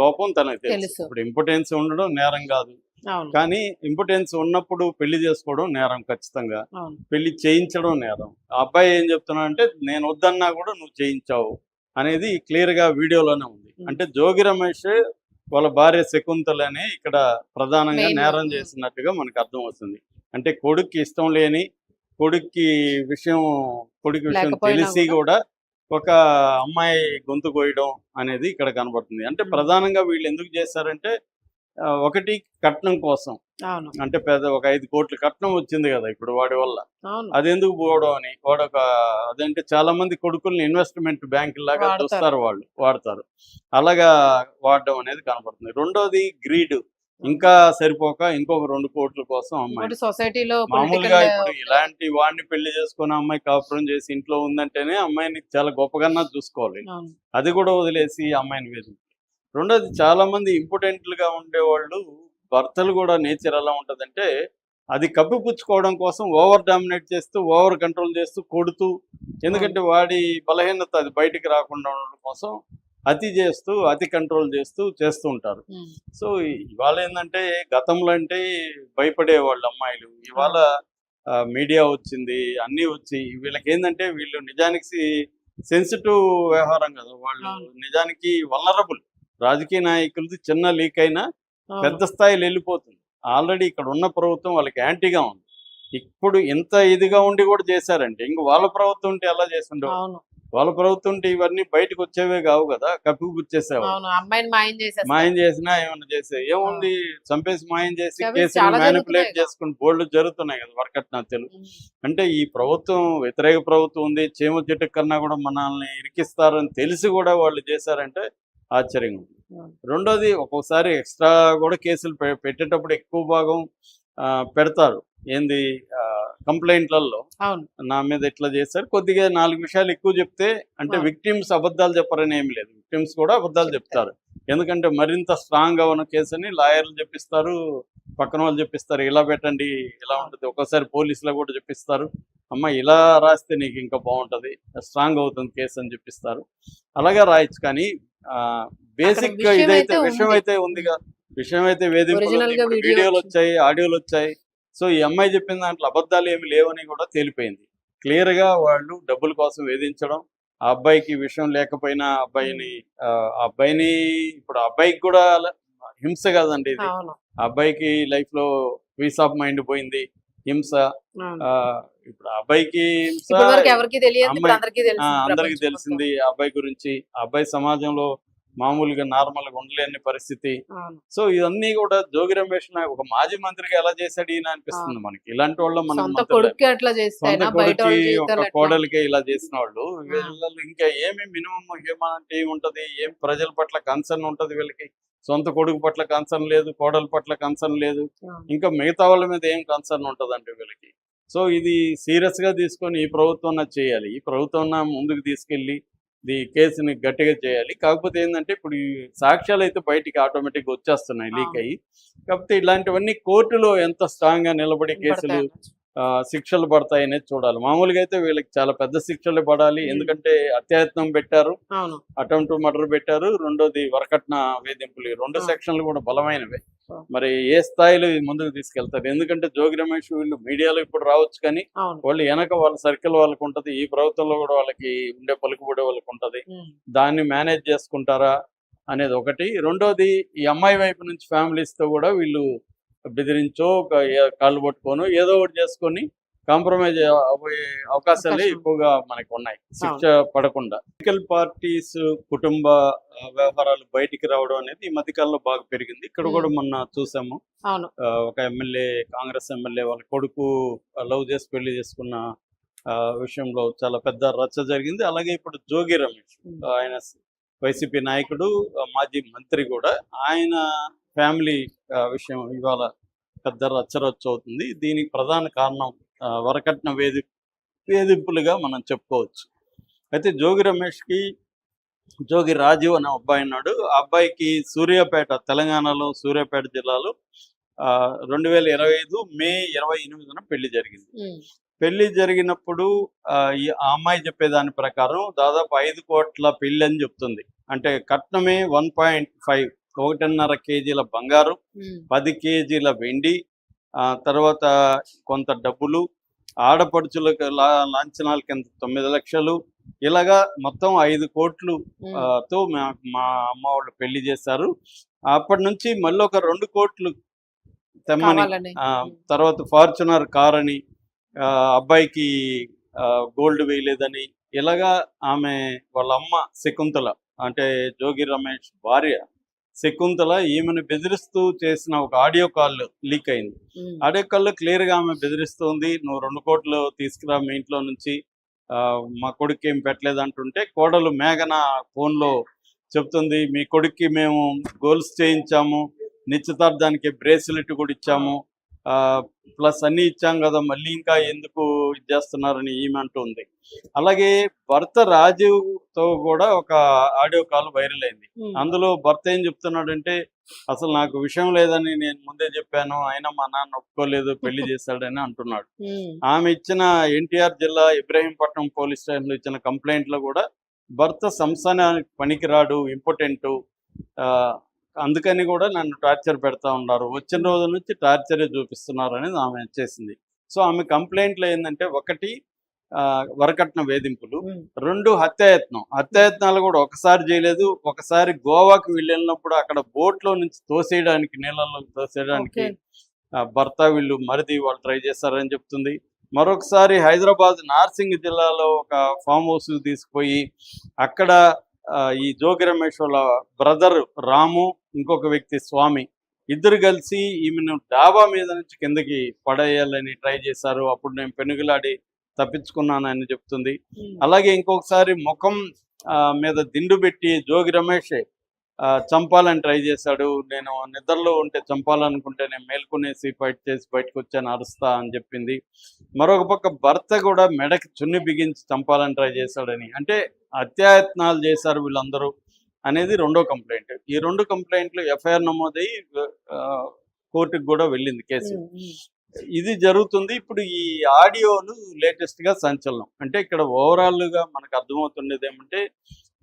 లోపం తనకు తెలుసు. తెలుసు. ఇప్పుడు ఇంపార్టెన్స్ ఉండడం నేరం కాదు, అవును. కానీ ఇంపార్టెన్స్ ఉన్నప్పుడు పెళ్లి చేసుకోవడం నేరం ఖచ్చితంగా. అవును. పెళ్లి చేయించడం నేరం. ఆ అబ్బాయి ఏం చెప్తున్నా అంటే నేను వద్దన్నా కూడా నువ్వు చేయించావు అనేది క్లియర్ గా వీడియోలోనే ఉంది. అంటే జోగి రమేష్ వాళ్ళ భార్య శకుంతలని ఇక్కడ ప్రధానంగా మెయిన్. నేరం చేసినట్టుగా మనకు అర్థం అవుతుంది. అంటే కొడుక్కి ఇష్టం లేని, కొడుక్కి విషయం కొడుకు విషయం లేకపోయినా తెలిసి కూడా కూడా ఒక అమ్మాయి గొంతు కోయడం అనేది ఇక్కడ కనబడుతుంది. అంటే ప్రధానంగా వీళ్ళు ఎందుకు చేశారంటే ఒకటి కట్నం కోసం. అవును. అంటే పెద్ద ఒక 5 కోట్ల కట్నం వచ్చింది కదా ఇప్పుడు వాడి వల్ల. అవును. అదెందుకు పోవడం అని వాడొక అదంటే చాలా మంది కొడుకుల్ని ఇన్వెస్ట్మెంట్ బ్యాంక్ లాగా వాడతారు. చూస్తారు, వాళ్ళు వాడతారు. అలాగా వాడడం అనేది కనబడుతుంది. రెండోది గ్రీడ్. ఇంకా సరిపోక ఇంకొక 2 కోట్ల కోసం అమ్మాయి. ఇంకోటి సొసైటీలో మామూలుగా పొలిటికల్ ఇప్పుడు ఇలాంటి వాడిని పెళ్లి చేసుకున్న అమ్మాయి కాపురం చేసి ఇంట్లో ఉందంటేనే అమ్మాయిని చాలా గొప్పగా చూసుకోవాలి. అవును. అది కూడా వదిలేసి అమ్మాయిని వేసి. రెండోది చాలా మంది ఇంపార్టెంట్లుగా ఉండేవాళ్ళు భర్తలు కూడా నేచర్ ఎలా ఉంటుందంటే అది కప్పిపుచ్చుకోవడం కోసం ఓవర్ డామినేట్ చేస్తూ, ఓవర్ కంట్రోల్ చేస్తూ, కొడుతూ, ఎందుకంటే వాడి బలహీనత అది బయటికి రాకుండా ఉండడం కోసం అతి చేస్తూ, అతి కంట్రోల్ చేస్తూ ఉంటారు. సో ఇవాళ ఏంటంటే గతంలో అంటే భయపడేవాళ్ళు అమ్మాయిలు, ఇవాళ మీడియా వచ్చింది, అన్నీ వచ్చి వీళ్ళకి ఏంటంటే వీళ్ళు నిజానికి సెన్సిటివ్ వ్యవహారం కదా, వాళ్ళు నిజానికి వల్నరబుల్. రాజకీయ నాయకులది చిన్న లీక్ అయినా పెద్ద స్థాయిలో వెళ్ళిపోతుంది. ఆల్రెడీ ఇక్కడ ఉన్న ప్రభుత్వం వాళ్ళకి యాంటీగా ఉంది. ఇప్పుడు ఇంత ఇదిగా ఉండి కూడా చేశారంటే ఇంక వాళ్ళ ప్రభుత్వం ఉంటే ఎలా చేస్తుండేవాళ్ళు? వాళ్ళ ప్రభుత్వం ఉంటే ఇవన్నీ బయటకు వచ్చేవే కావు కదా, కప్పిపుచ్చేసేవాళ్ళు. మాయం చేసినా ఏమన్నా చేసే ఏముంది, చంపేసి మాయం చేసి కేసులు మ్యానిపులేట్ చేసుకుని బోల్డ్ జరుగుతున్నాయి కదా వరకట్నాలు. అంటే ఈ ప్రభుత్వం వ్యతిరేక ప్రభుత్వం ఉంది, చీమ చెట్టు కన్నా కూడా మనల్ని ఇరికిస్తారని తెలిసి కూడా వాళ్ళు చేశారంటే ఆశ్చర్యంగా ఉంది. రెండోది ఒక్కోసారి ఎక్స్ట్రా కూడా కేసులు పెట్టేటప్పుడు ఎక్కువ భాగం పెడతారు. ఏంది కంప్లైంట్లలో నా మీద ఇట్లా చేశారు, కొద్దిగా 4 విషయాలు ఎక్కువ చెప్తే అంటే విక్టిమ్స్ అబద్ధాలు చెప్పరని ఏమి లేదు, విక్టిమ్స్ కూడా అబద్ధాలు చెప్తారు. ఎందుకంటే మరింత స్ట్రాంగ్ గా ఉన్న కేసు అని లాయర్లు చెప్పిస్తారు, పక్కన వాళ్ళు చెప్పిస్తారు ఇలా పెట్టండి ఇలా ఉంటుంది. ఒక్కోసారి పోలీసులు కూడా చెప్పిస్తారు, అమ్మ ఇలా రాస్తే నీకు ఇంకా బాగుంటుంది, స్ట్రాంగ్ అవుతుంది కేసు అని చెప్పిస్తారు. అలాగే రాయొచ్చు. కానీ బేసిక్ గా ఇదైతే విషయం అయితే ఉందిగా, విషయం అయితే వేధింపులు, వీడియోలు వచ్చాయి, ఆడియోలు వచ్చాయి. సో ఈ అమ్మాయి చెప్పిన దాంట్లో అబద్ధాలు ఏమి లేవని కూడా తేలిపోయింది. క్లియర్ గా వాళ్ళు డబ్బుల కోసం వేధించడం, ఆ అబ్బాయికి విషయం లేకపోయినా అబ్బాయిని ఇప్పుడు అబ్బాయికి కూడా హింస కదండి ఇది. ఆ అబ్బాయికి లైఫ్ లో పీస్ ఆఫ్ మైండ్ పోయింది, హింస. ఇప్పుడు అబ్బాయికి హింస అందరికి తెలిసింది ఆ అబ్బాయి గురించి. ఆ అబ్బాయి సమాజంలో మామూలుగా నార్మల్ గా ఉండలేని పరిస్థితి. సో ఇవన్నీ కూడా జోగి రమేష్ ఒక మాజీ మంత్రిగా ఎలా చేశాడు ఈయన అనిపిస్తుంది మనకి. ఇలాంటి వాళ్ళు మన సొంత కొడుక్కి ఒక కోడలికే ఇలా చేసిన వాళ్ళు వీళ్ళు ఇంకా ఏమి మినిమం హ్యూమానిటీ ఉంటది, ఏం ప్రజల పట్ల కన్సర్న్ ఉంటది వీళ్ళకి? సొంత కొడుకు పట్ల కన్సర్న్ లేదు, కోడల పట్ల కన్సర్న్ లేదు, ఇంకా మిగతా వాళ్ళ మీద ఏం కన్సర్న్ ఉంటదంటే వీళ్ళకి. సో ఇది సీరియస్ గా తీసుకొని ఈ ప్రభుత్వం చేయాలి, ఈ ప్రభుత్వం ముందుకు తీసుకెళ్లి ఈ కేసుని గట్టిగా చేయాలి. కాకపోతే ఏంటంటే ఇప్పుడు ఈ సాక్ష్యాలు అయితే బయటికి ఆటోమేటిక్గా వచ్చేస్తున్నాయి లీక్ అయ్యి. కాకపోతే ఇలాంటివన్నీ కోర్టులో ఎంత స్ట్రాంగ్ గా నిలబడి కేసులు శిక్షలు పడతాయి అనేది చూడాలి. మామూలుగా అయితే వీళ్ళకి చాలా పెద్ద శిక్షలు పడాలి, ఎందుకంటే అత్యాయత్నం పెట్టారు, అటెంప్ట్ మర్డర్ పెట్టారు, రెండోది వరకట్న వేధింపులు, 2 సెక్షన్లు కూడా బలమైనవే. మరి ఏ స్థాయిలో ముందుకు తీసుకెళ్తారు? ఎందుకంటే జోగి రమేష్ వీళ్ళు మీడియాలో ఇప్పుడు రావచ్చు, కానీ వాళ్ళు వెనక వాళ్ళ సర్కిల్ వాళ్ళకు ఉంటది, ఈ ప్రభుత్వంలో కూడా వాళ్ళకి ఉండే పలుకుబడే వాళ్ళకి ఉంటది. దాన్ని మేనేజ్ చేసుకుంటారా అనేది ఒకటి. రెండోది ఈ అమ్మాయి వైపు నుంచి ఫ్యామిలీస్ తో కూడా వీళ్ళు బెదిరించో కాళ్ళు పట్టుకోను ఏదో ఒకటి చేసుకొని కాంప్రమైజ్ అయ్యే అవకాశాలే ఎక్కువగా మనకు ఉన్నాయి, శిక్ష పడకుండా. పొలిటికల్ పార్టీస్ కుటుంబ వ్యవహారాలు బయటికి రావడం అనేది ఈ మధ్యకాలంలో బాగా పెరిగింది. ఇక్కడ కూడా మొన్న చూసాము, ఒక ఎమ్మెల్యే, కాంగ్రెస్ ఎమ్మెల్యే వాళ్ళ కొడుకు లవ్ చేసి పెళ్లి చేసుకున్న విషయంలో చాలా పెద్ద రచ్చ జరిగింది. అలాగే ఇప్పుడు జోగి రమేష్, ఆయన వైసీపీ నాయకుడు, మాజీ మంత్రి కూడా, ఆయన ఫ్యామిలీ విషయం ఇవాళ పెద్ద రచ్చరచ్చ అవుతుంది. దీనికి ప్రధాన కారణం వరకట్న వేధింపులుగా మనం చెప్పుకోవచ్చు. అయితే జోగి రమేష్కి జోగి రాజీవ్ అనే అబ్బాయి ఉన్నాడు. ఆ అబ్బాయికి సూర్యాపేట, తెలంగాణలో సూర్యాపేట జిల్లాలో 2025 మే 28న పెళ్లి జరిగింది. పెళ్లి జరిగినప్పుడు ఆ అమ్మాయి చెప్పేదాని ప్రకారం దాదాపు 5 కోట్ల పెళ్లి అని చెప్తుంది. అంటే కట్నమే 1.5, 1.5 కేజీల బంగారం, 10 కేజీల వెండి, తర్వాత కొంత డబ్బులు, ఆడపడుచులకు లాంఛనాల కింద 9 లక్షలు, ఇలాగా మొత్తం 5 కోట్లు తో మా అమ్మ వాళ్ళు పెళ్లి చేశారు. అప్పటి నుంచి మళ్ళీ ఒక 2 కోట్లు తెమ్మని, తర్వాత ఫార్చునర్ కార్ అని, అబ్బాయికి గోల్డ్ వేయలేదని, ఇలాగా ఆమె వాళ్ళ అమ్మ శకుంతల అంటే జోగి రమేష్ భార్య శకుంతల ఈమెను బెదిరిస్తూ చేసిన ఒక ఆడియో కాల్ లీక్ అయింది. ఆడియో కాల్లో క్లియర్గా ఆమె బెదిరిస్తుంది, నువ్వు 2 కోట్లు తీసుకురా మీ ఇంట్లో నుంచి, మా కొడుకు ఏం పెట్టలేదు అంటుంటే, కోడలు మేఘన ఫోన్లో చెప్తుంది, మీ కొడుక్కి మేము గోల్స్ చేయించాము, నిశ్చితార్థానికి బ్రేస్లెట్ కూడా ఇచ్చాము, ప్లస్ అన్నీ ఇచ్చాం కదా, మళ్ళీ ఇంకా ఎందుకు ఇది చేస్తున్నారని ఈమె అంటుంది. అలాగే భర్త రాజీవ్తో కూడా ఒక ఆడియో కాల్ వైరల్ అయింది. అందులో భర్త ఏం చెప్తున్నాడంటే, అసలు నాకు విషయం లేదని నేను ముందే చెప్పాను, అయినా మా నాన్న ఒప్పుకోలేదు, పెళ్లి చేశాడని అంటున్నాడు. ఆమె ఇచ్చిన ఎన్టీఆర్ జిల్లా ఇబ్రహీంపట్నం పోలీస్ స్టేషన్లో ఇచ్చిన కంప్లైంట్లో కూడా భర్త సంస్థానానికి పనికిరాడు, ఇంపార్టెంట్, అందుకని కూడా నన్ను టార్చర్ పెడతా ఉన్నారు, వచ్చిన రోజు నుంచి టార్చరే చూపిస్తున్నారు అనేది ఆమె చేసింది. సో ఆమె కంప్లైంట్లో ఏంటంటే, 1 వరకట్న వేధింపులు, 2 హత్యాయత్నాలు కూడా ఒకసారి చేయలేదు. ఒకసారి గోవాకి వెళ్ళినప్పుడు అక్కడ బోట్లో నుంచి తోసేయడానికి, నీళ్ళలో తోసేయడానికి భర్త వీళ్ళు మరిది వాళ్ళు ట్రై చేస్తారని చెప్తుంది. మరొకసారి హైదరాబాద్ నార్సింగ్ జిల్లాలో ఒక ఫామ్ హౌస్ తీసుకుపోయి అక్కడ ఈ జోగి రమేష్ వాళ్ళ బ్రదర్ రాము, ఇంకొక వ్యక్తి స్వామి, ఇద్దరు కలిసి ఈమెను డాబా మీద నుంచి కిందకి పడేయాలని ట్రై చేశారు. అప్పుడు నేను పెనుగులాడి తప్పించుకున్నానని చెప్తుంది. అలాగే ఇంకొకసారి ముఖం మీద దిండు పెట్టి జోగి రమేషే చంపాలని ట్రై చేశాడు, నేను నిద్రలో ఉంటే చంపాలనుకుంటే నేను మేల్కొనేసి ఫైట్ చేసి బయటకు వచ్చాను, అరుస్తా అని చెప్పింది. మరొక పక్క భర్త కూడా మెడకి చున్ని బిగించి చంపాలని ట్రై చేశాడని, అంటే హత్యాయత్నాలు చేశారు వీళ్ళందరూ అనేది 2వ కంప్లైంట్. ఈ 2 కంప్లైంట్లు ఎఫ్ఐఆర్ నమోదయ్యి కోర్టుకు కూడా వెళ్ళింది కేసు. ఇది జరుగుతుంది. ఇప్పుడు ఈ ఆడియోలు లేటెస్ట్గా సంచలనం. అంటే ఇక్కడ ఓవరాల్గా మనకు అర్థమవుతుండేది ఏమంటే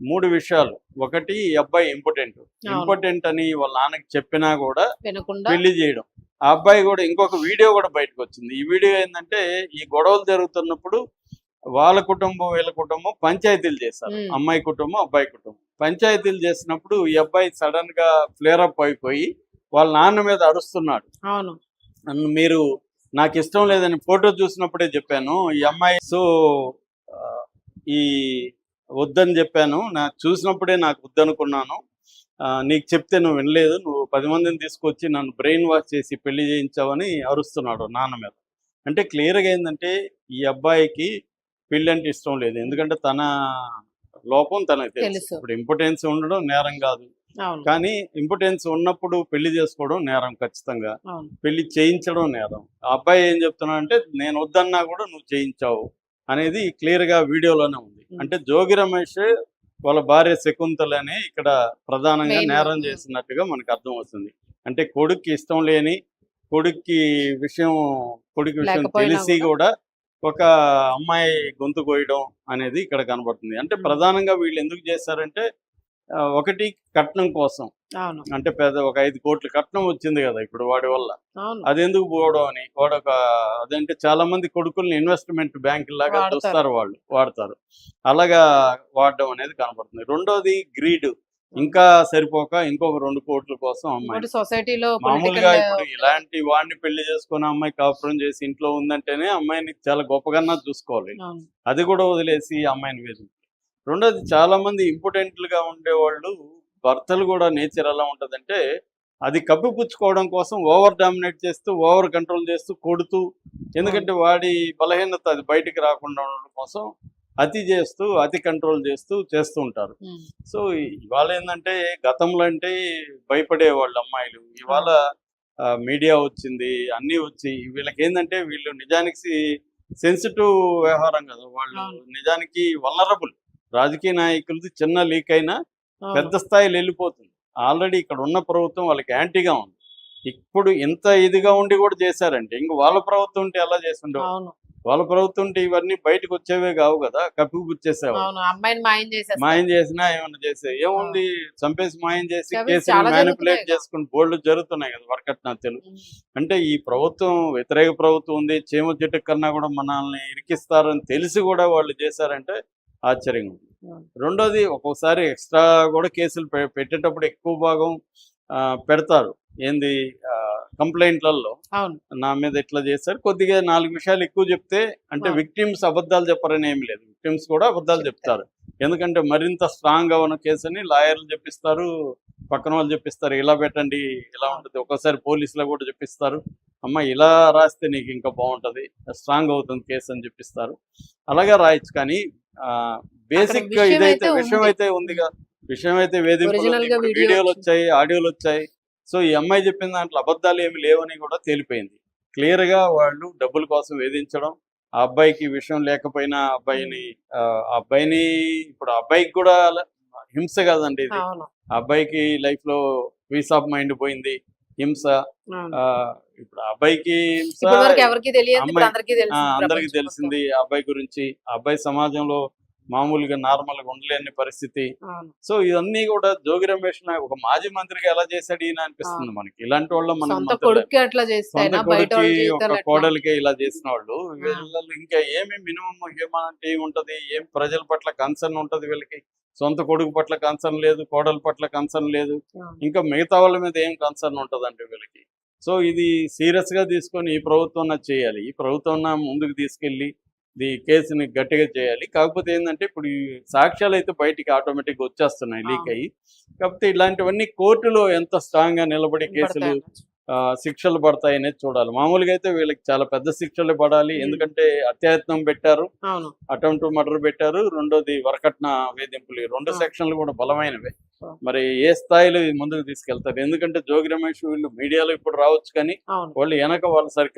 3 విషయాలు. 1, ఈ అబ్బాయి ఇంపార్టెంట్ అని వాళ్ళ నాన్నకి చెప్పినా కూడా పెళ్లి చేయడం. ఆ అబ్బాయి కూడా ఇంకొక వీడియో కూడా బయటకు వచ్చింది. ఈ వీడియో ఏంటంటే, ఈ గొడవలు జరుగుతున్నప్పుడు వాళ్ళ కుటుంబం వీళ్ళ కుటుంబం పంచాయతీలు చేశారు, అమ్మాయి కుటుంబం అబ్బాయి కుటుంబం పంచాయతీలు చేసినప్పుడు ఈ అబ్బాయి సడన్ గా ఫ్లేర్ అప్ అయిపోయి వాళ్ళ నాన్న మీద అరుస్తున్నాడు. మీరు నాకు ఇష్టం లేదని ఫోటో చూసినప్పుడే చెప్పాను, ఈ అమ్మాయి సో ఈ వద్దని చెప్పాను, నాకు చూసినప్పుడే నాకు వద్దనుకున్నాను, నీకు చెప్తే నువ్వు వినలేదు, నువ్వు 10 మందిని తీసుకొచ్చి నన్ను బ్రెయిన్ వాష్ చేసి పెళ్లి చేయించావని అరుస్తున్నాడు నాన్న మీద. అంటే క్లియర్గా ఏంటంటే, ఈ అబ్బాయికి పెళ్లి అంటే ఇష్టం లేదు, ఎందుకంటే తన లోపం తనకు తెలుసు. ఇప్పుడు ఇంపార్టెన్స్ ఉండడం నేరం కాదు, కానీ ఇంపార్టెన్స్ ఉన్నప్పుడు పెళ్లి చేసుకోవడం నేరం ఖచ్చితంగా, పెళ్లి చేయించడం నేరం. ఆ అబ్బాయి ఏం చెప్తున్నా అంటే, నేను వద్దన్నా కూడా నువ్వు చేయించావు అనేది క్లియర్గా వీడియోలోనే ఉంది. అంటే జోగి రమేష్ వాళ్ళ భార్య శకుంతలని ఇక్కడ ప్రధానంగా నేరం చేసినట్టుగా మనకు అర్థమవుతుంది. అంటే కొడుక్కి ఇష్టం లేని, కొడుక్కి విషయం తెలిసి కూడా ఒక అమ్మాయి గొంతు కోయడం అనేది ఇక్కడ కనబడుతుంది. అంటే ప్రధానంగా వీళ్ళు ఎందుకు చేశారంటే, 1 కట్నం కోసం, అంటే ఒక 5 కోట్ల కట్నం వచ్చింది కదా ఇప్పుడు వాడి వల్ల, అది ఎందుకు పోవడం అని వాడొక అదంటే చాలా మంది కొడుకుల్ని ఇన్వెస్ట్మెంట్ బ్యాంక్ లాగా చూస్తారు, వాళ్ళు వాడతారు, అలాగా వాడడం అనేది కనబడుతుంది. 2వది గ్రీడ్, ఇంకా సరిపోక ఇంకొక 2 కోట్ల కోసం అమ్మాయి సొసైటీలో మామూలుగా ఇప్పుడు ఇలాంటి వాడిని పెళ్లి చేసుకున్న అమ్మాయి కాపురం చేసి ఇంట్లో ఉందంటేనే అమ్మాయిని చాలా గొప్పగా చూసుకోవాలి, అది కూడా వదిలేసి అమ్మాయిని వేసి. 2వది చాలా మంది ఇంపార్టెంట్లుగా ఉండేవాళ్ళు భర్తలు కూడా నేచర్ ఎలా ఉంటుందంటే, అది కప్పిపుచ్చుకోవడం కోసం ఓవర్ డామినేట్ చేస్తూ, ఓవర్ కంట్రోల్ చేస్తూ, కొడుతూ, ఎందుకంటే వాడి బలహీనత అది బయటికి రాకుండా ఉండడం కోసం అతి కంట్రోల్ చేస్తూ ఉంటారు. సో ఇవాళ ఏంటంటే, గతంలో అంటే భయపడేవాళ్ళు అమ్మాయిలు, ఇవాళ మీడియా వచ్చింది, అన్నీ వచ్చి వీళ్ళకి ఏంటంటే, వీళ్ళు నిజానికి సెన్సిటివ్ వ్యవహారం కదా, వాళ్ళు నిజానికి వల్నరబుల్. రాజకీయ నాయకులది చిన్న లీక్ అయినా పెద్ద స్థాయిలో వెళ్ళిపోతుంది. ఆల్రెడీ ఇక్కడ ఉన్న ప్రభుత్వం వాళ్ళకి యాంటీగా ఉంది. ఇప్పుడు ఇంత ఇదిగా ఉండి కూడా చేశారంటే ఇంక వాళ్ళ ప్రభుత్వం ఉంటే ఎలా చేస్తుండవు. వాళ్ళ ప్రభుత్వం ఉంటే ఇవన్నీ బయటకు వచ్చేవే కావు కదా, కప్పిపుచ్చేసేవాళ్ళు. అవును. అమ్మాయిని మాయం చేసేస్తారు. మాయం చేసినా ఏమన్నా చేసే ఆ! ఏముంది, చంపేసి మాయం చేసి అవి కేసుని చాలా మ్యానిపులేట్ జరుగుతున్నాయిగా. చేసుకుని బోల్డ్ జరుగుతున్నాయి కదా వరకట్నాలు. హ్మ్. అంటే ఈ ప్రభుత్వం వ్యతిరేక ప్రభుత్వం ఉంది, చీమ చెట్టు కన్నా కూడా మనల్ని ఇరికిస్తారని తెలిసి కూడా వాళ్ళు చేశారంటే ఆశ్చర్యంగా ఉంది. అవును. రెండోది ఒక్కోసారి ఎక్స్ట్రా కూడా కేసులు పెట్టేటప్పుడు ఎక్కువ భాగం పెడతారు. ఏంది కంప్లైంట్లలో అవును. నా మీద ఇట్లా చేశారు, కొద్దిగా 4 విషయాలు ఎక్కువ చెప్తే, అంటే అవును. విక్టిమ్స్ అబద్ధాలు చెప్పరని ఏమి లేదు, విక్టిమ్స్ కూడా అబద్ధాలు చెప్తారు. చెప్తారు. ఎందుకంటే మరింత స్ట్రాంగ్గా ఉన్న కేసుని లాయర్లు చెప్పిస్తారు, పక్కన వాళ్ళు చెప్పిస్తారు, ఇలా పెట్టండి ఇలా అవును. ఉంటుంది. ఒక్కోసారి పోలీసులు కూడా చెప్పిస్తారు, అమ్మ ఇలా రాస్తే నీకు ఇంకా బాగుంటుంది, స్ట్రాంగ్ అవుతుంది కేసు అని చెప్పిస్తారు. అలాగే రాయొచ్చు, కానీ అక్కడ బేసిక్ విషయం ఇదైతే అయితే విషయం ఉంది. అయితే ఉందిగా. విషయం అయితే వేధింపులు ఉంది, ఒరిజినల్‌గా ఇప్పుడు వీడియో వీడియోలు వచ్చింది. వచ్చాయి, ఆడియోలు వచ్చాయి. సో ఈ అమ్మాయి చెప్పిన దాంట్లో అబద్ధాలు ఏమి లేవని కూడా తేలిపోయింది. క్లియర్‌గా వాళ్ళు డబ్బుల కోసం వేధించడం, ఆ అబ్బాయికి విషయం లేకపోయినా హ్మ్. ఆ అబ్బాయిని ఇప్పుడు ఆ అబ్బాయికి కూడా హింస కాదండి ఇది. అవును. ఆ అబ్బాయికి లైఫ్‌లో పీస్ ఆఫ్ మైండ్ పోయింది, హింస. అవును. ఇప్పుడు ఆ అబ్బాయికి హింస, ఇప్పటి వరకు ఎవరికీ తెలియనిది ఇప్పుడు అమ్మాయి అందరికీ తెలిసింది అందరికి ప్రపంచం మొత్తం. తెలిసింది ఆ అబ్బాయి గురించి. ఆ అబ్బాయి సమాజంలో మామూలుగా నార్మల్‌గా ఉండలేని పరిస్థితి. అవును. సో ఇవన్నీ కూడా జోగి రమేష్ ఒక మాజీ మంత్రిగా ఎలా చేశాడు ఈయన అనిపిస్తుంది అవును. మనకి. ఇలాంటి వాళ్ళ మనకి సొంత మంత్రులు కొడుక్కి అట్లా చేస్తే సొంత అయినా బయట కొడుక్కి వాళ్ళ ఒక జీవితాలు ఎట్లా ఉంటాయి? కోడలికే ఇలా చేసిన వాళ్ళు, ఆ! వీళ్ళలో ఇంకా ఏమి మినిమం హ్యూమానిటీ ఉంటది, ఏం ప్రజల పట్ల కన్సర్న్ ఉంటది వీళ్ళకి? సొంత కొడుకు పట్ల కన్సర్న్ లేదు, కోడల పట్ల కన్సర్న్ లేదు, అవును. ఇంకా మిగతా వాళ్ళ మీద ఏం కన్సర్న్ ఉంటదండి వీళ్ళకి? సో ఇది సీరియస్‌గా తీసుకొని ఈ ప్రభుత్వం చేయాలి. ఈ ప్రభుత్వం ముందుకు తీసుకెళ్ళి ఈ కేసుని గట్టిగా చేయాలి. కాకపోతే ఏందంటే ఇప్పుడు ఈ సాక్ష్యాలైతే బయటికి ఆటోమేటిక్‌గా వచ్చేస్తున్నాయి లీక్ అవును. అయ్యి. కాకపోతే ఇలాంటివన్నీ కోర్టులో ఎంత స్ట్రాంగ్‌గా నిలబడి కేసులు పడతాయనొచ్చు. శిక్షలు పడతాయనేది చూడాలి. మామూలుగా అయితే వీళ్ళకి చాలా పెద్ద శిక్షలు పడాలి. హ్మ్. ఎందుకంటే అత్యాయత్నం పెట్టారు, అవును. అటెంప్ట్ టు మర్డర్ పెట్టారు, రెండోది వరకట్న వేధింపులు. ఈ 2 ఆ! సెక్షన్లు కూడా బలమైనవే. ఆ! మరి ఏ స్థాయిలో ఇది ముందుకు తీసుకెళ్తారు? ఎందుకంటే జోగి రమేష్ వీళ్ళు మీడియాలో ఇప్పుడు రావచ్చు కానీ అవును. వాళ్ళు వెనక వాళ్ళ సర్కిల్